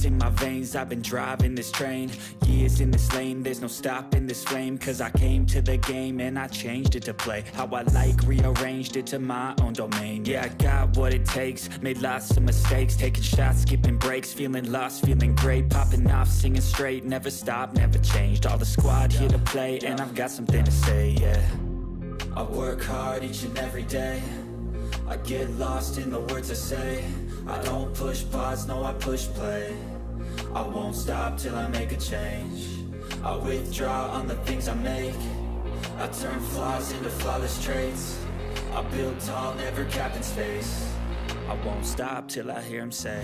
Ice in my veins, I've been driving this train. Years in this lane, there's no stopping this flame. Cause I came to the game and I changed it to play how I like, rearranged it to my own domain. Yeah, I got what it takes, made lots of mistakes, taking shots, skipping breaks, feeling lost, feeling great, popping off, singing straight, never stopped, never changed. All the squad here to play and I've got something to say, yeah. I work hard each and every day, I get lost in the words I say. I don't push pause, no I push play. I won't stop till I make a change. I withdraw on the things I make. I turn flaws into flawless traits. I build tall, never capped in space. I won't stop till I hear him say,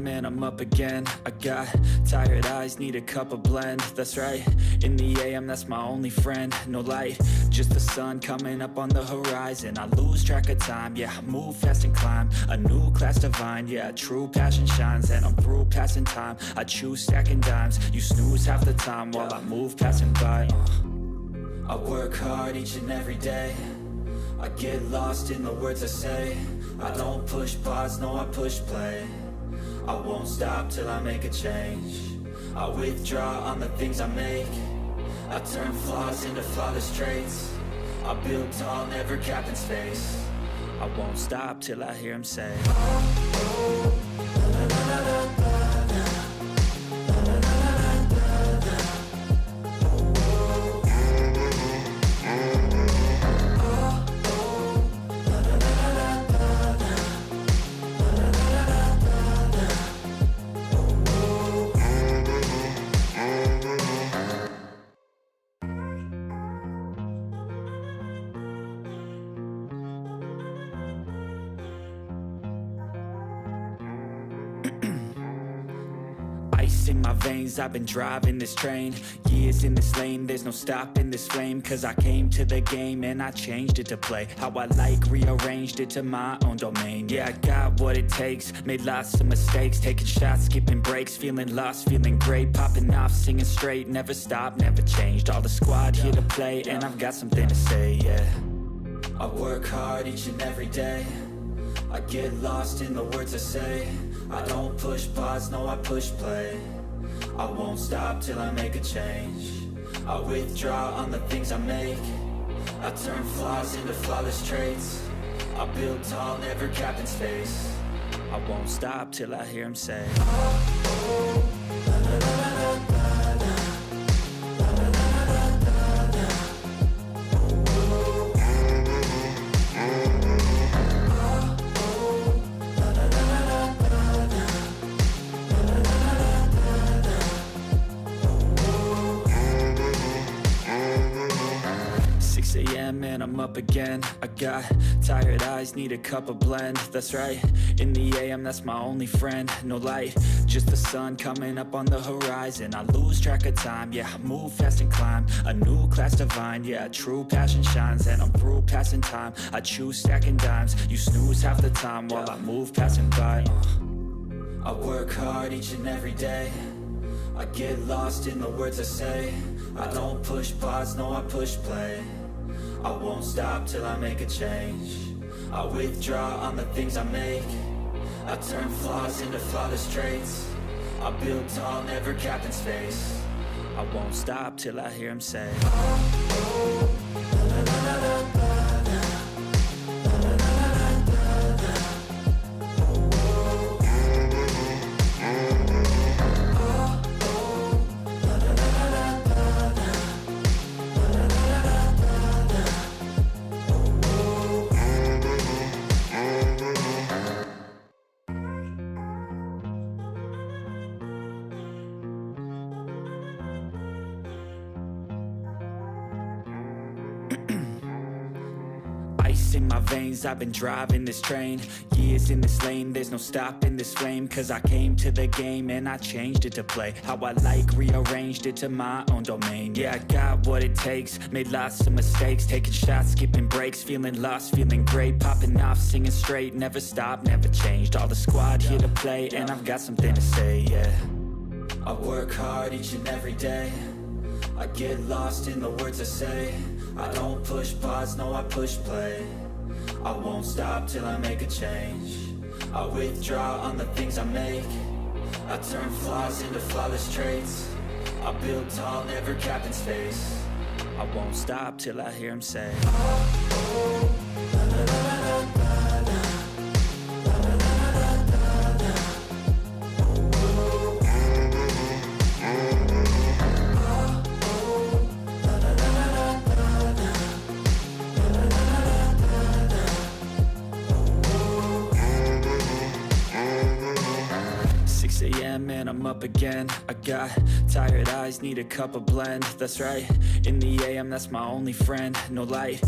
and I'm up again. I got tired eyes, need a cup of blend. That's right, in the AM, that's my only friend. No light, just the sun coming up on the horizon. I lose track of time, yeah, I move fast and climb a new class divine, yeah, true passion shines. And I'm through passing time, I choose stacking dimes. You snooze half the time while I move passing by. I work hard each and every day, I get lost in the words I say. I don't push pause, no I push play. I won't stop till I make a change. I withdraw on the things I make. I turn flaws into flawless traits. I build tall, never capped in space. I won't stop till I hear him say, in my veins, I've been driving this train. Years in this lane, there's no stopping this flame. Cause I came to the game and I changed it to play how I like, rearranged it to my own domain. Yeah, I got what it takes, made lots of mistakes, taking shots, skipping breaks, feeling lost, feeling great, popping off, singing straight, never stopped, never changed. All the squad here to play and I've got something to say, yeah. I work hard each and every day, I get lost in the words I say. I don't push pause, no I push play. I won't stop till I make a change. I withdraw on the things I make. I turn flaws into flawless traits. I build tall, never capped in space. I won't stop till I hear him say, 6 a.m. and I'm up again. I got tired eyes, need a cup of blend. That's right, in the AM, that's my only friend. No light, just the sun coming up on the horizon. I lose track of time, yeah, I move fast and climb a new class divine, yeah, true passion shines. And I'm through passing time, I choose stacking dimes. You snooze half the time while I move passing by. I work hard each and every day, I get lost in the words I say. I don't push pause, no I push play. I won't stop till I make a change. I withdraw on the things I make. I turn flaws into flawless traits. I build tall, never capped in space. I won't stop till I hear him say, in my veins, I've been driving this train. Years in this lane, there's no stopping this flame. Cause I came to the game and I changed it to play how I like, rearranged it to my own domain. Yeah, I got what it takes, made lots of mistakes, taking shots, skipping breaks, feeling lost, feeling great, popping off, singing straight, never stopped, never changed. All the squad here to play, and I've got something to say, yeah. I work hard each and every day, I get lost in the words I say. I don't push pause, no I push play. I won't stop till I make a change. I withdraw on the things I make. I turn flaws into flawless traits. I build tall, never capped in space. I won't stop till I hear him say, oh, oh, la, la, la, la, la, la. And I'm up again. I got tired eyes, need a cup of blend. That's right, in the AM, that's my only friend. No light